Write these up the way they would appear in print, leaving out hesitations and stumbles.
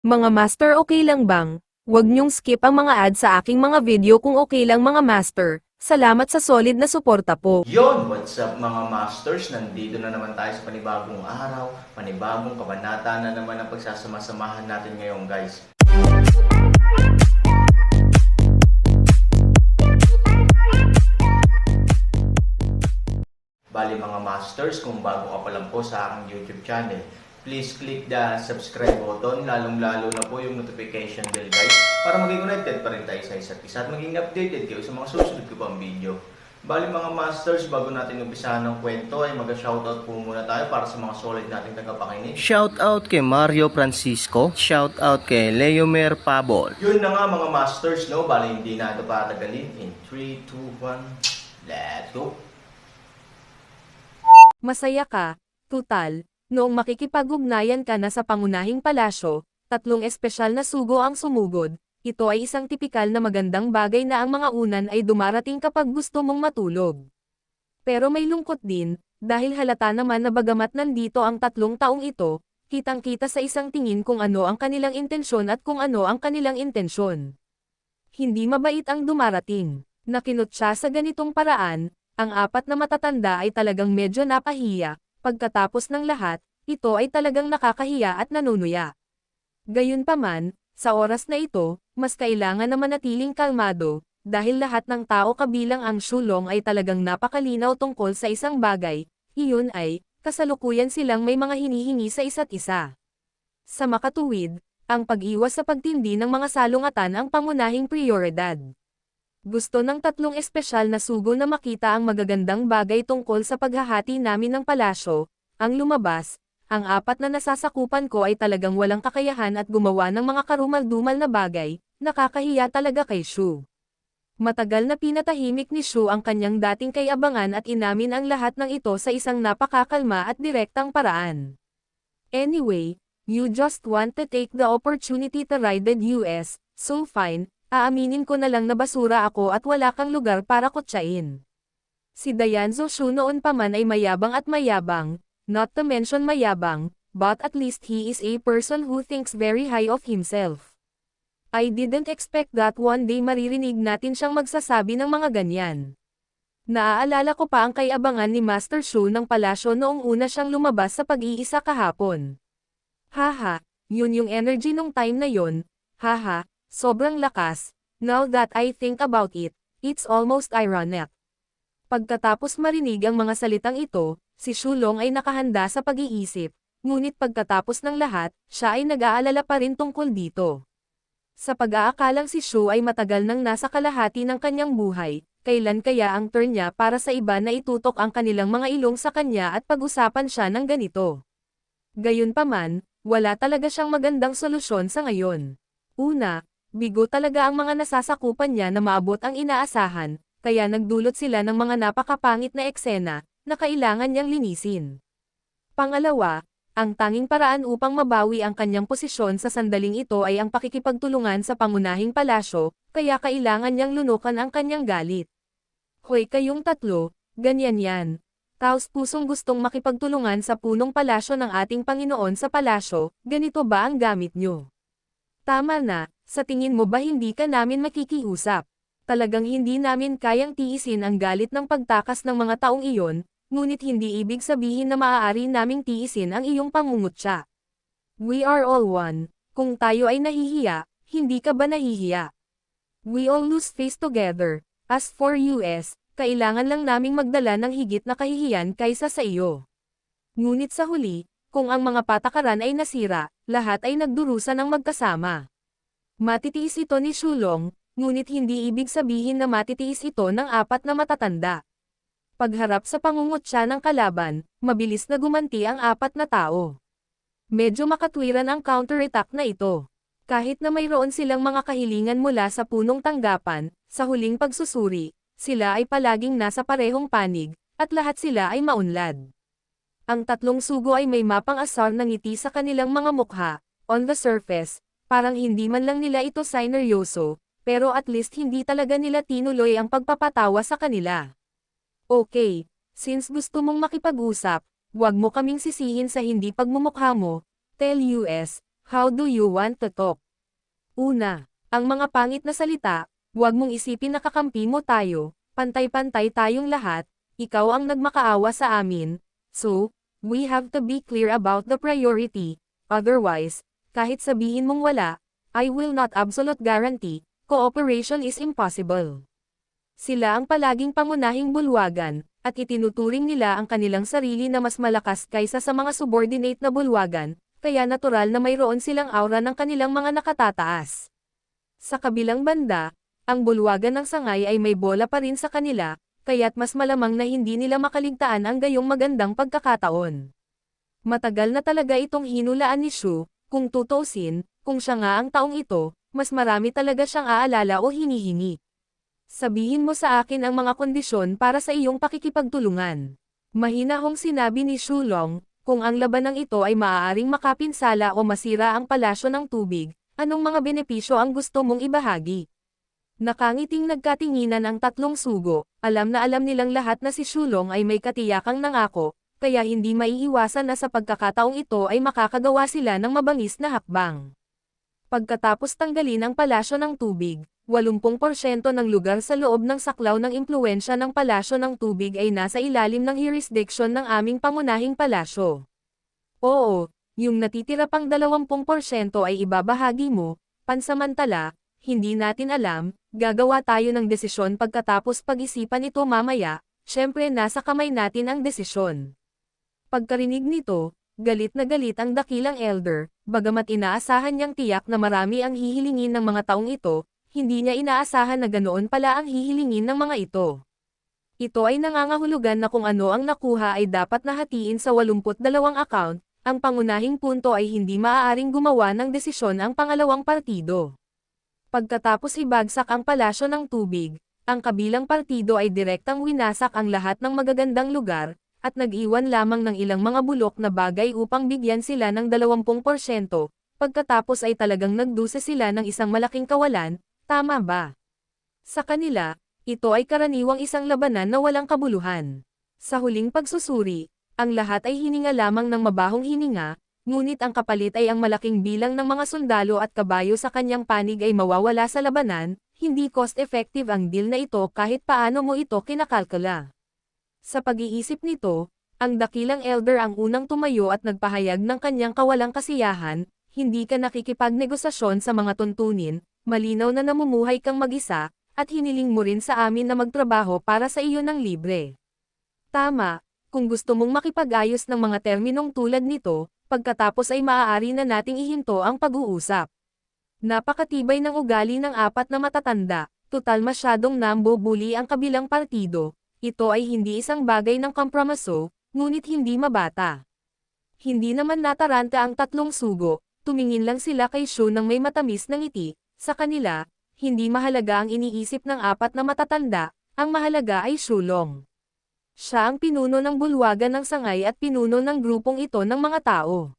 Mga master, okay lang bang? Huwag niyong skip ang mga ads sa aking mga video kung okay lang mga master. Salamat sa solid na suporta po. Yon, what's up mga masters? Nandito na naman tayo sa panibagong araw, panibagong kabanata na naman ang pagsasama-samahan natin ngayon guys. Bali mga masters, kung bago ka pa lang po sa aking YouTube channel, please click the subscribe button, lalong-lalo na po yung notification bell guys, para maging connected pa rin tayo sa isa't isa at maging updated kayo sa mga susunod ko pang video. Bali mga masters, bago natin umpisahan ng kwento ay mag-shoutout po muna tayo para sa mga solid nating tagapakinig. Shoutout kay Mario Francisco, shoutout kay Leomer Pabol. Yun na nga mga masters, no? Bali hindi na ito patagalin. In 3, 2, 1, let's go! Masaya ka, tutal, noong makikipag-ugnayan ka na sa pangunahing palasyo, tatlong espesyal na sugo ang sumugod. Ito ay isang tipikal na magandang bagay na ang mga unan ay dumarating kapag gusto mong matulog. Pero may lungkot din, dahil halata naman na bagamat nandito ang tatlong taong ito, kitang-kita sa isang tingin kung ano ang kanilang intensyon at kung ano ang kanilang intensyon. Hindi mabait ang dumarating. Nakinot siya sa ganitong paraan. Ang apat na matatanda ay talagang medyo napahiya, pagkatapos ng lahat, ito ay talagang nakakahiya at nanunuya. Gayunpaman, sa oras na ito, mas kailangan na manatiling kalmado, dahil lahat ng tao kabilang ang Shulong ay talagang napakalinaw tungkol sa isang bagay, iyon ay, kasalukuyan silang may mga hinihingi sa isa't isa. Sa makatuwid, ang pag-iwas sa pagtindi ng mga salungatan ang pangunahing prioridad. Gusto ng tatlong espesyal na sugo na makita ang magagandang bagay tungkol sa paghahati namin ng palasyo, ang lumabas, ang apat na nasasakupan ko ay talagang walang kakayahan at gumawa ng mga karumal-dumal na bagay, nakakahiya talaga kay Shu. Matagal na pinatahimik ni Shu ang kanyang dating kay-abangan at inamin ang lahat ng ito sa isang napakakalma at direktang paraan. Anyway, you just want to take the opportunity to ride the US, so fine. Aaminin ko na lang na basura ako at wala kang lugar para kutsain. Si Dianzo Shu noon pa man ay mayabang at mayabang, not to mention mayabang, but at least he is a person who thinks very high of himself. I didn't expect that one day maririnig natin siyang magsasabi ng mga ganyan. Naaalala ko pa ang kay-abangan ni Master Shu ng palasyo noong una siyang lumabas sa pag-iisa kahapon. Haha, yun yung energy nung time na yon, haha. Sobrang lakas, now that I think about it, it's almost ironic. Pagkatapos marinig ang mga salitang ito, si Shulong ay nakahanda sa pag-iisip, ngunit pagkatapos ng lahat, siya ay nag-aalala pa rin tungkol dito. Sa pag-aakalang si Shu ay matagal nang nasa kalahati ng kanyang buhay, kailan kaya ang turn niya para sa iba na itutok ang kanilang mga ilong sa kanya at pag-usapan siya ng ganito. Gayunpaman, wala talaga siyang magandang solusyon sa ngayon. Una, bigo talaga ang mga nasasakupan niya na maabot ang inaasahan, kaya nagdulot sila ng mga napakapangit na eksena, na kailangan niyang linisin. Pangalawa, ang tanging paraan upang mabawi ang kanyang posisyon sa sandaling ito ay ang pakikipagtulungan sa pangunahing palasyo, kaya kailangan niyang lunukan ang kanyang galit. Hoy kayong tatlo, ganyan yan. Taos pusong gustong makipagtulungan sa punong palasyo ng ating Panginoon sa palasyo, ganito ba ang gamit niyo? Tama na. Sa tingin mo ba hindi ka namin makikiusap? Talagang hindi namin kayang tiisin ang galit ng pagtakas ng mga taong iyon, ngunit hindi ibig sabihin na maaari naming tiisin ang iyong pangungutya. We are all one. Kung tayo ay nahihiya, hindi ka ba nahihiya? We all lose face together. As for US, kailangan lang naming magdala ng higit na kahihiyan kaysa sa iyo. Ngunit sa huli, kung ang mga patakaran ay nasira, lahat ay nagdurusa ng magkasama. Matitiis ito ni Shulong, ngunit hindi ibig sabihin na matitiis ito ng apat na matatanda. Pagharap sa pangungutya ng kalaban, mabilis na gumanti ang apat na tao. Medyo makatwiran ang counterattack na ito. Kahit na mayroon silang mga kahilingan mula sa punong tanggapan, sa huling pagsusuri, sila ay palaging nasa parehong panig, at lahat sila ay maunlad. Ang tatlong sugo ay may mapang-asar na ngiti sa kanilang mga mukha, on the surface. Parang hindi man lang nila ito sineryoso, pero at least hindi talaga nila tinuloy ang pagpapatawa sa kanila. Okay, since gusto mong makipag-usap, huwag mo kaming sisihin sa hindi pagmumukha mo, tell US, How do you want to talk? Una, ang mga pangit na salita, huwag mong isipin na kakampi mo tayo, pantay-pantay tayong lahat, ikaw ang nagmakaawa sa amin, so, we have to be clear about the priority, otherwise, kahit sabihin mong wala, I will not absolute guarantee, cooperation is impossible. Sila ang palaging pangunahing bulwagan, at itinuturing nila ang kanilang sarili na mas malakas kaysa sa mga subordinate na bulwagan, kaya natural na mayroon silang aura ng kanilang mga nakatataas. Sa kabilang banda, ang bulwagan ng sangay ay may bola pa rin sa kanila, kaya't mas malamang na hindi nila makaligtaan ang gayong magandang pagkakataon. Matagal na talaga itong hinulaan ni Shu, kung tutusin, kung siya nga ang taong ito, mas marami talaga siyang aalala o hinihingi. Sabihin mo sa akin ang mga kondisyon para sa iyong pakikipagtulungan. Mahinahong sinabi ni Shu Long, kung ang labanang ito ay maaaring makapinsala o masira ang palasyo ng tubig, anong mga benepisyo ang gusto mong ibahagi? Nakangiting nagkatinginan ang tatlong sugo, alam na alam nilang lahat na si Shu Long ay may katiyakang nangako, kaya hindi maiiwasan na sa pagkakataong ito ay makakagawa sila ng mabangis na hakbang. Pagkatapos tanggalin ang palasyo ng tubig, 80% ng lugar sa loob ng saklaw ng impluwensya ng palasyo ng tubig ay nasa ilalim ng jurisdiction ng aming pangunahing palasyo. Oo, yung natitira pang 20% ay ibabahagi mo, pansamantala, hindi natin alam, gagawa tayo ng desisyon pagkatapos pag-isipan ito mamaya, syempre nasa kamay natin ang desisyon. Pagkarinig nito, galit na galit ang dakilang elder, bagamat inaasahan niyang tiyak na marami ang hihilingin ng mga taong ito, hindi niya inaasahan na ganoon pala ang hihilingin ng mga ito. Ito ay nangangahulugan na kung ano ang nakuha ay dapat nahatiin sa 82 account, ang pangunahing punto ay hindi maaaring gumawa ng desisyon ang pangalawang partido. Pagkatapos ibagsak ang palasyo ng tubig, ang kabilang partido ay direktang winasak ang lahat ng magagandang lugar, at nag-iwan lamang ng ilang mga bulok na bagay upang bigyan sila ng 20%, pagkatapos ay talagang nagdusa sila ng isang malaking kawalan, tama ba? Sa kanila, ito ay karaniwang isang labanan na walang kabuluhan. Sa huling pagsusuri, ang lahat ay hininga lamang ng mabahong hininga, ngunit ang kapalit ay ang malaking bilang ng mga sundalo at kabayo sa kanyang panig ay mawawala sa labanan, hindi cost-effective ang deal na ito kahit paano mo ito kinakalkula. Sa pag-iisip nito, ang dakilang elder ang unang tumayo at nagpahayag ng kanyang kawalang kasiyahan, hindi ka nakikipagnegosasyon sa mga tuntunin, malinaw na namumuhay kang mag-isa, at hiniling mo rin sa amin na magtrabaho para sa iyo ng libre. Tama, kung gusto mong makipag-ayos ng mga terminong tulad nito, pagkatapos ay maaari na nating ihinto ang pag-uusap. Napakatibay ng ugali ng apat na matatanda, total masyadong nambubuli ang kabilang partido, ito ay hindi isang bagay ng kompromiso, ngunit hindi mabata. Hindi naman nataranta ang tatlong sugo, tumingin lang sila kay Shu ng may matamis na ngiti. Sa kanila, hindi mahalaga ang iniisip ng apat na matatanda, ang mahalaga ay Shu Long. Siya ang pinuno ng bulwagan ng sangay at pinuno ng grupong ito ng mga tao.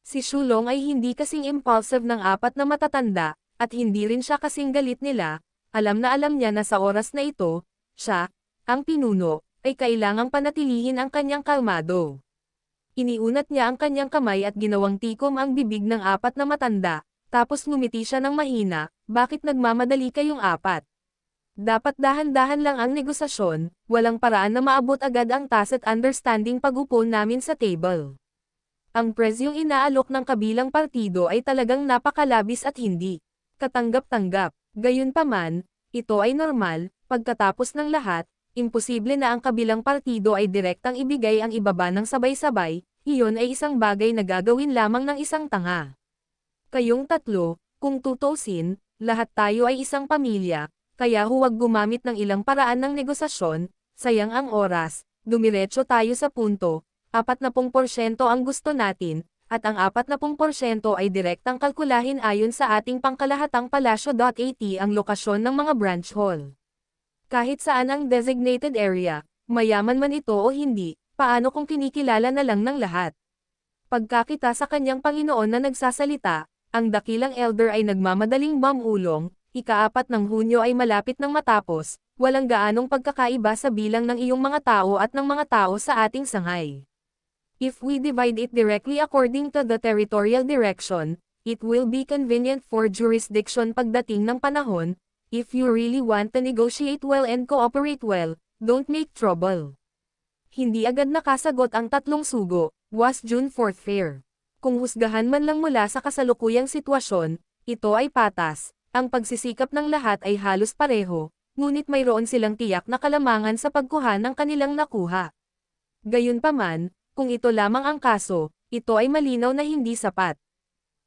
Si Shu Long ay hindi kasing impulsive ng apat na matatanda, at hindi rin siya kasing galit nila, alam na alam niya na sa oras na ito, siya, ang pinuno, ay kailangang panatilihin ang kanyang kalmado. Iniunat niya ang kanyang kamay at ginawang tikom ang bibig ng apat na matanda, tapos ngumiti siya ng mahina, bakit nagmamadali kayong apat? Dapat dahan-dahan lang ang negosasyon, walang paraan na maabot agad ang tacit understanding pag-upo namin sa table. Ang presyong inaalok ng kabilang partido ay talagang napakalabis at hindi katanggap-tanggap. Gayunpaman, ito ay normal, pagkatapos ng lahat, imposible na ang kabilang partido ay direktang ibigay ang ibaba ng sabay-sabay, iyon ay isang bagay na gagawin lamang ng isang tanga. Kayong tatlo, kung tutusin, lahat tayo ay isang pamilya, kaya huwag gumamit ng ilang paraan ng negosasyon, sayang ang oras, dumiretso tayo sa punto, 40% ang gusto natin, at ang 40% ay direktang kalkulahin ayon sa ating pangkalahatang palasyo.at ang lokasyon ng mga branch hall. Kahit saan ang designated area, mayaman man ito o hindi, paano kung kinikilala na lang ng lahat? Pagkakita sa kanyang Panginoon na nagsasalita, ang dakilang elder ay nagmamadaling mamulong, ika-4 ng Hunyo ay malapit nang matapos, walang gaanong pagkakaiba sa bilang ng iyong mga tao at ng mga tao sa ating sangay. If we divide it directly according to the territorial direction, It will be convenient for jurisdiction pagdating ng panahon. If you really want to negotiate well and cooperate well, don't make trouble. Hindi agad nakasagot ang tatlong sugo, was June 4th fair. Kung husgahan man lang mula sa kasalukuyang sitwasyon, ito ay patas. Ang pagsisikap ng lahat ay halos pareho, ngunit mayroon silang tiyak na kalamangan sa pagkuha ng kanilang nakuha. Gayunpaman, kung ito lamang ang kaso, ito ay malinaw na hindi sapat.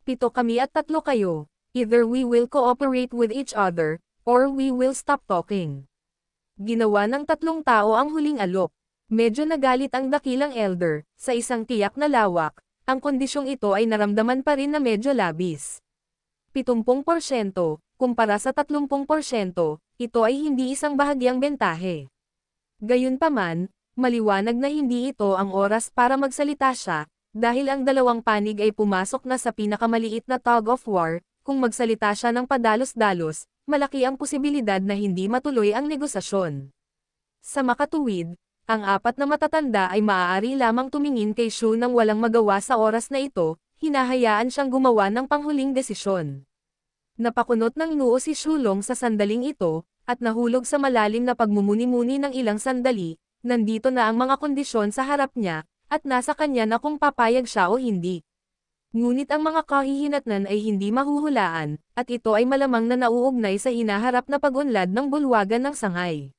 7 kami at 3 kayo. Either we will cooperate with each other, or we will stop talking. Ginawa ng 3 tao ang huling alok. Medyo nagalit ang dakilang elder, sa isang tiyak na lawak, ang kondisyong ito ay naramdaman pa rin na medyo labis. 70%, kumpara sa 30%, ito ay hindi isang bahagyang bentahe. Gayunpaman, maliwanag na hindi ito ang oras para magsalita siya, dahil ang dalawang panig ay pumasok na sa pinakamaliit na tug of war. Kung magsalita siya ng padalos-dalos, malaki ang posibilidad na hindi matuloy ang negosasyon. Sa makatuwid, ang 4 na matatanda ay maaari lamang tumingin kay Shu nang walang magawa sa oras na ito, hinahayaan siyang gumawa ng panghuling desisyon. Napakunot ng noo si Shulong sa sandaling ito, at nahulog sa malalim na pagmumuni-muni ng ilang sandali. Nandito na ang mga kondisyon sa harap niya, at nasa kanya na kung papayag siya o hindi. Ngunit ang mga kahihinatnan ay hindi mahuhulaan, at ito ay malamang na nauugnay sa hinaharap na pag-unlad ng bulwagan ng sangay.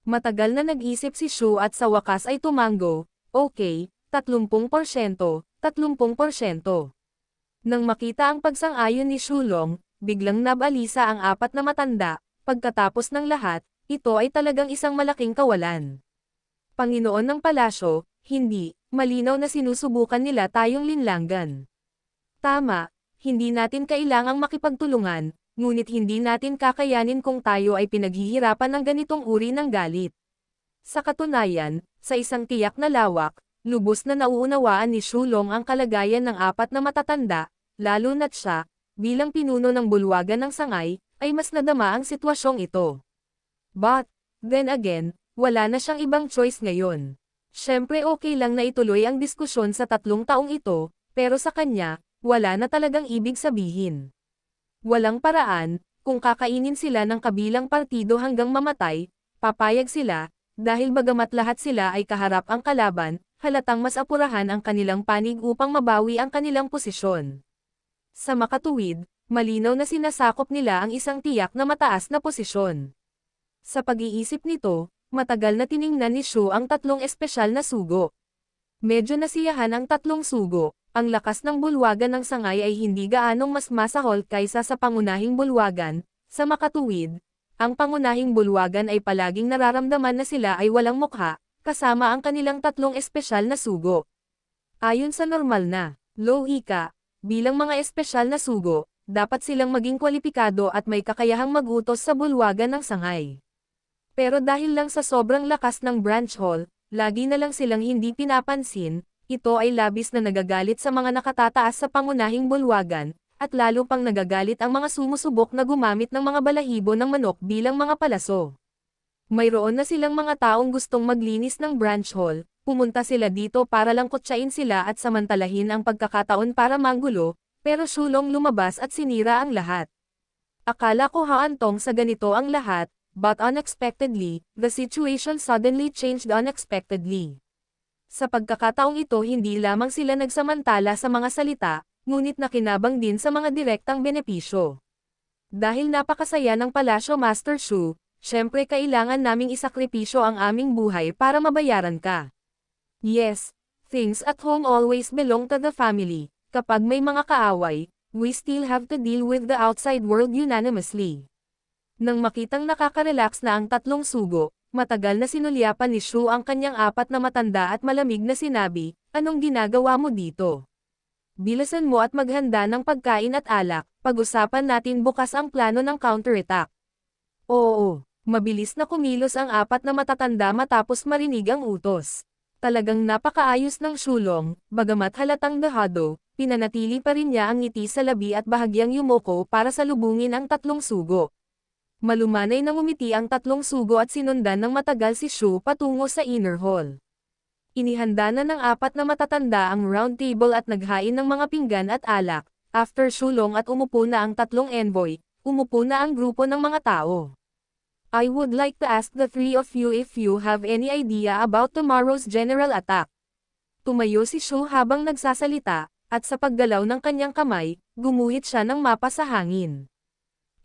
Matagal na nag-isip si Shu at sa wakas ay tumango, okay, 30%, 30%. Nang makita ang pagsang-ayon ni Shulong, biglang nabalisa ang 4 na matanda, pagkatapos ng lahat, ito ay talagang isang malaking kawalan. Panginoon ng palasyo, hindi, malinaw na sinusubukan nila tayong linlangan. Tama, hindi natin kailangang makipagtulungan, ngunit hindi natin kakayanin kung tayo ay pinaghihirapan ng ganitong uri ng galit. Sa katunayan, sa isang tiyak na lawak, lubos na nauunawaan ni Shulong ang kalagayan ng 4 na matatanda, lalo na't siya, bilang pinuno ng bulwagan ng sangay, ay mas nadama ang sitwasyong ito. But, then again, wala na siyang ibang choice ngayon. Siyempre okay lang na ituloy ang diskusyon sa 3 taong ito, pero sa kanya, wala na talagang ibig sabihin. Walang paraan, kung kakainin sila ng kabilang partido hanggang mamatay, papayag sila, dahil bagamat lahat sila ay kaharap ang kalaban, halatang mas apurahan ang kanilang panig upang mabawi ang kanilang posisyon. Sa makatuwid, malinaw na sinasakop nila ang isang tiyak na mataas na posisyon. Sa pag-iisip nito, matagal na tiningnan ni Shu ang 3 espesyal na sugo. Medyo nasiyahan ang 3 sugo. Ang lakas ng bulwagan ng sangay ay hindi gaanong mas masahol kaysa sa pangunahing bulwagan. Sa makatuwid, ang pangunahing bulwagan ay palaging nararamdaman na sila ay walang mukha, kasama ang kanilang 3 espesyal na sugo. Ayon sa normal na lohika, bilang mga espesyal na sugo, dapat silang maging kwalipikado at may kakayahang mag-utos sa bulwagan ng sangay. Pero dahil lang sa sobrang lakas ng branch hall, lagi na lang silang hindi pinapansin. Ito ay labis na nagagalit sa mga nakatataas sa pangunahing bulwagan, at lalo pang nagagalit ang mga sumusubok na gumamit ng mga balahibo ng manok bilang mga palaso. Mayroon na silang mga taong gustong maglinis ng branch hall, pumunta sila dito para lang kutsain sila at samantalahin ang pagkakataon para manggulo, pero Shulong lumabas at sinira ang lahat. Akala ko haantong sa ganito ang lahat, but unexpectedly, the situation suddenly changed unexpectedly. Sa pagkakataong ito hindi lamang sila nagsamantala sa mga salita, ngunit nakinabang din sa mga direktang benepisyo. Dahil napakasaya ng Palasyo Master Shu, syempre kailangan naming isakripisyo ang aming buhay para mabayaran ka. Yes, things at home always belong to the family. Kapag may mga kaaway, we still have to deal with the outside world unanimously. Nang makitang nakaka-relax na ang 3 sugo, matagal na sinulyapan ni Shu ang kanyang 4 na matanda at malamig na sinabi, "Anong ginagawa mo dito? Bilisan mo at maghanda ng pagkain at alak, pag-usapan natin bukas ang plano ng counterattack." Oo, mabilis na kumilos ang 4 na matatanda matapos marinig ang utos. Talagang napakaayos ng Shulong, bagamat halatang dahado, pinanatili pa rin niya ang ngiti sa labi at bahagyang yumoko para salubungin ang 3 sugo. Malumanay na ngumiti ang 3 sugo at sinundan ng matagal si Shu patungo sa inner hall. Inihanda na ng 4 na matatanda ang round table at naghain ng mga pinggan at alak, After sulong at umupo na ang tatlong envoy, umupo na ang grupo ng mga tao. I would like to ask the three of you if you have any idea about tomorrow's general attack. Tumayo si Shu habang nagsasalita, at sa paggalaw ng kanyang kamay, gumuhit siya ng mapa sa hangin.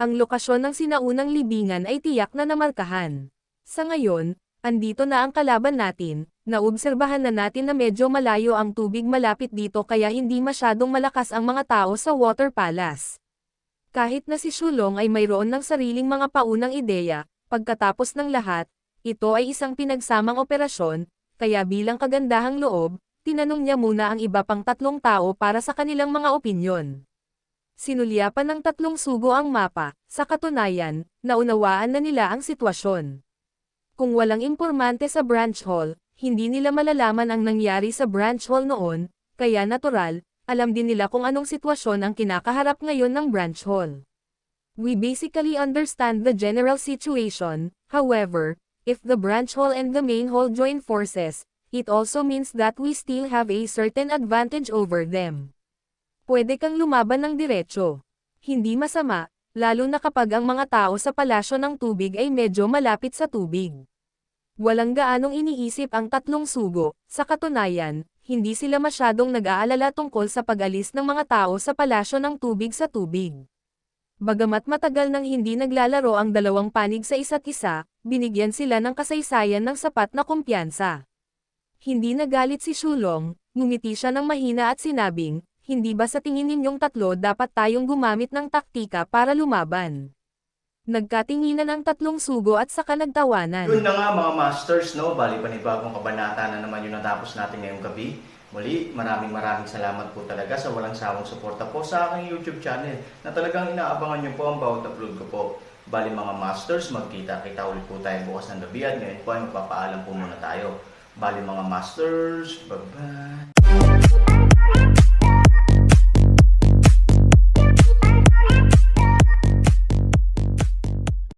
Ang lokasyon ng sinaunang libingan ay tiyak na namarkahan. Sa ngayon, andito na ang kalaban natin, naobserbahan na natin na medyo malayo ang tubig malapit dito kaya hindi masyadong malakas ang mga tao sa Water Palace. Kahit na si Shulong ay mayroon ng sariling mga paunang ideya, pagkatapos ng lahat, ito ay isang pinagsamang operasyon, kaya bilang kagandahang loob, tinanong niya muna ang iba pang tatlong tao para sa kanilang mga opinyon. Sinulyapan ng tatlong sugo ang mapa, sa katunayan, naunawaan na nila ang sitwasyon. Kung walang impormante sa branch hall, hindi nila malalaman ang nangyari sa branch hall noon, kaya natural, alam din nila kung anong sitwasyon ang kinakaharap ngayon ng branch hall. We basically understand the general situation, however, if the branch hall and the main hall join forces, it also means that we still have a certain advantage over them. Pwede kang lumaban ng diretso. Hindi masama, lalo na kapag ang mga tao sa palasyo ng tubig ay medyo malapit sa tubig. Walang gaanong iniisip ang tatlong sugo, sa katunayan, hindi sila masyadong nag-aalala tungkol sa pag-alis ng mga tao sa palasyo ng tubig sa tubig. Bagamat matagal nang hindi naglalaro ang dalawang panig sa isa't isa, binigyan sila ng kasaysayan ng sapat na kumpiyansa. Hindi nagalit si Shulong, ngumiti siya ng mahina at sinabing, hindi ba sa tingin ninyong tatlo dapat tayong gumamit ng taktika para lumaban? Nagkatinginan ang tatlong sugo at saka nagtawanan. Yun na nga mga masters, no? Bali panibagong kabanata na naman yung natapos natin ngayong gabi. Muli, maraming salamat po talaga sa walang sawang suporta po sa aking YouTube channel na talagang inaabangan nyo po ang bawat upload ko po. Bali mga masters, magkita-kita ulit po tayo bukas ng gabi at ngayon po ay magpapaalam po muna tayo. Bali mga masters, bye-bye!